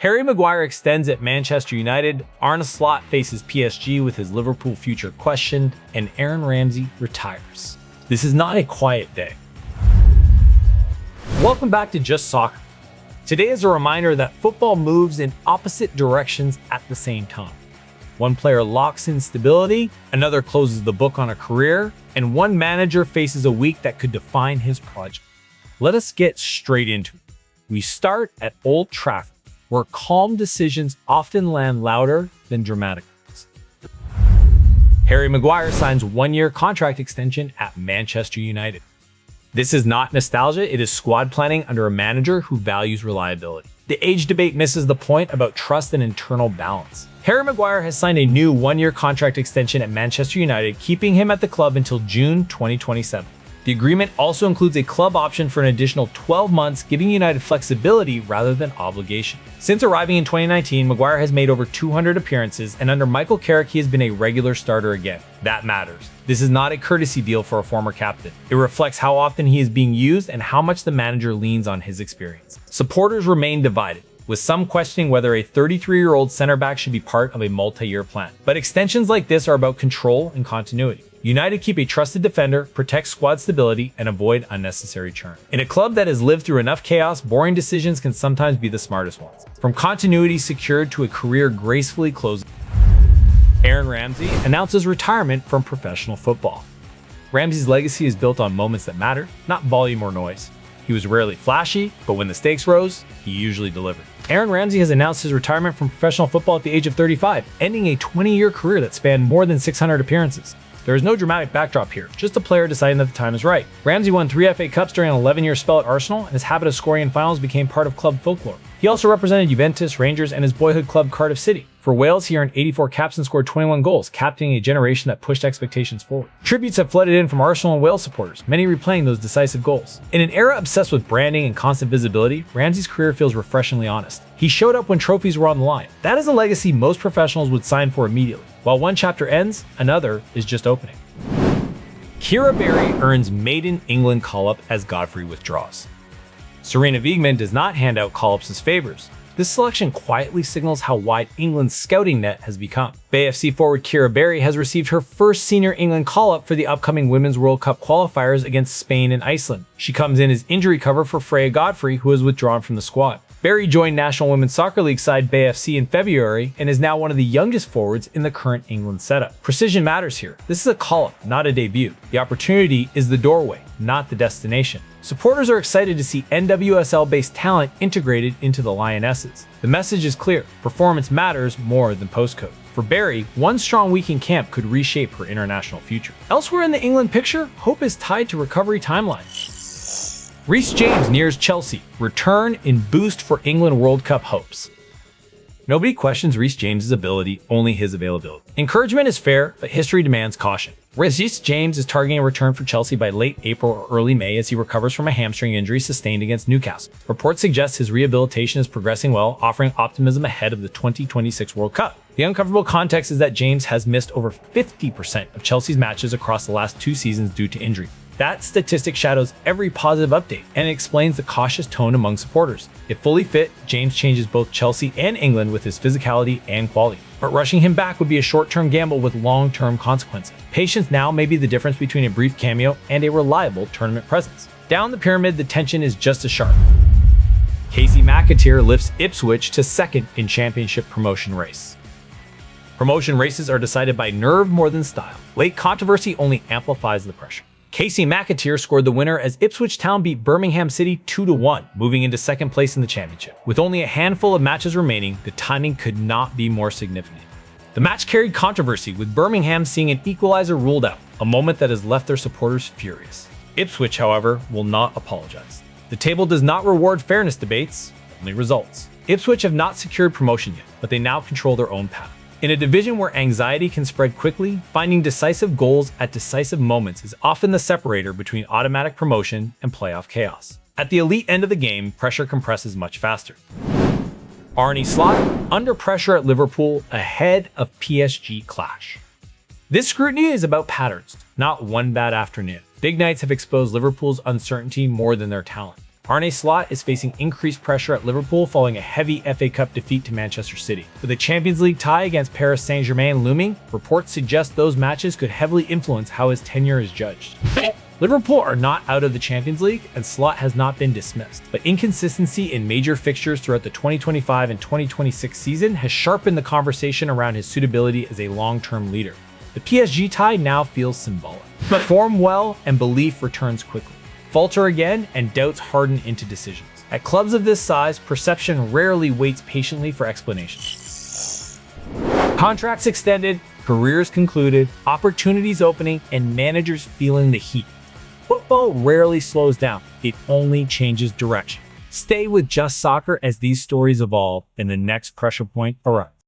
Harry Maguire extends at Manchester United, Arne Slot faces PSG with his Liverpool future questioned, and Aaron Ramsey retires. This is not a quiet day. Welcome back to Just Soccer. Today is a reminder that football moves in opposite directions at the same time. One player locks in stability, another closes the book on a career, and one manager faces a week that could define his project. Let us get straight into it. We start at Old Trafford, where calm decisions often land louder than dramatic ones. Harry Maguire signs one-year contract extension at Manchester United. This is not nostalgia, it is squad planning under a manager who values reliability. The age debate misses the point about trust and internal balance. Harry Maguire has signed a new one-year contract extension at Manchester United, keeping him at the club until June 2027. The agreement also includes a club option for an additional 12 months, giving United flexibility rather than obligation. Since arriving in 2019, Maguire has made over 200 appearances, and under Michael Carrick, he has been a regular starter again. That matters. This is not a courtesy deal for a former captain. It reflects how often he is being used and how much the manager leans on his experience. Supporters remain divided, with some questioning whether a 33-year-old center-back should be part of a multi-year plan. But extensions like this are about control and continuity. United keep a trusted defender, protect squad stability, and avoid unnecessary churn. In a club that has lived through enough chaos, boring decisions can sometimes be the smartest ones. From continuity secured to a career gracefully closed. Aaron Ramsey announces retirement from professional football. Ramsey's legacy is built on moments that matter, not volume or noise. He was rarely flashy, but when the stakes rose, he usually delivered. Aaron Ramsey has announced his retirement from professional football at the age of 35, ending a 20-year career that spanned more than 600 appearances. There is no dramatic backdrop here, just a player deciding that the time is right. Ramsey won 3 FA Cups during an 11-year spell at Arsenal, and his habit of scoring in finals became part of club folklore. He also represented Juventus, Rangers, and his boyhood club Cardiff City. For Wales, he earned 84 caps and scored 21 goals, captaining a generation that pushed expectations forward. Tributes have flooded in from Arsenal and Wales supporters, many replaying those decisive goals. In an era obsessed with branding and constant visibility, Ramsey's career feels refreshingly honest. He showed up when trophies were on the line. That is a legacy most professionals would sign for immediately. While one chapter ends, another is just opening. Keira Barry earns maiden England call-up as Godfrey withdraws. Serena Wiegman does not hand out call-ups as favors. This selection quietly signals how wide England's scouting net has become. Bay FC forward Keira Barry has received her first senior England call-up for the upcoming Women's World Cup qualifiers against Spain and Iceland. She comes in as injury cover for Freya Godfrey, who has withdrawn from the squad. Barry joined National Women's Soccer League side Bay FC in February and is now one of the youngest forwards in the current England setup. Precision matters here. This is a call-up, not a debut. The opportunity is the doorway, not the destination. Supporters are excited to see NWSL-based talent integrated into the Lionesses. The message is clear: performance matters more than postcode. For Barry, one strong week in camp could reshape her international future. Elsewhere in the England picture, hope is tied to recovery timelines. Reece James nears Chelsea, return in boost for England World Cup hopes. Nobody questions Reece James' ability, only his availability. Encouragement is fair, but history demands caution. Reece James is targeting a return for Chelsea by late April or early May as he recovers from a hamstring injury sustained against Newcastle. Reports suggest his rehabilitation is progressing well, offering optimism ahead of the 2026 World Cup. The uncomfortable context is that James has missed over 50% of Chelsea's matches across the last 2 seasons due to injury. That statistic shadows every positive update and explains the cautious tone among supporters. If fully fit, James changes both Chelsea and England with his physicality and quality. But rushing him back would be a short-term gamble with long-term consequences. Patience now may be the difference between a brief cameo and a reliable tournament presence. Down the pyramid, the tension is just as sharp. Kasey McAteer lifts Ipswich to second in championship promotion race. Promotion races are decided by nerve more than style. Late controversy only amplifies the pressure. Kasey McAteer scored the winner as Ipswich Town beat Birmingham City 2-1, moving into second place in the championship. With only a handful of matches remaining, the timing could not be more significant. The match carried controversy, with Birmingham seeing an equalizer ruled out, a moment that has left their supporters furious. Ipswich, however, will not apologize. The table does not reward fairness debates, only results. Ipswich have not secured promotion yet, but they now control their own path. In a division where anxiety can spread quickly, finding decisive goals at decisive moments is often the separator between automatic promotion and playoff chaos. At the elite end of the game, pressure compresses much faster. Arne Slot under pressure at Liverpool ahead of PSG clash. This scrutiny is about patterns, not one bad afternoon. Big nights have exposed Liverpool's uncertainty more than their talent. Arne Slot is facing increased pressure at Liverpool following a heavy FA Cup defeat to Manchester City. With a Champions League tie against Paris Saint-Germain looming, reports suggest those matches could heavily influence how his tenure is judged. Liverpool are not out of the Champions League, and Slot has not been dismissed, but inconsistency in major fixtures throughout the 2025 and 2026 season has sharpened the conversation around his suitability as a long-term leader. The PSG tie now feels symbolic. Perform well and belief returns quickly. Falter again and doubts harden into decisions. At clubs of this size, perception rarely waits patiently for explanations. Contracts extended, careers concluded, opportunities opening, and managers feeling the heat. Football rarely slows down, it only changes direction. Stay with Just Soccer as these stories evolve and the next pressure point arrives.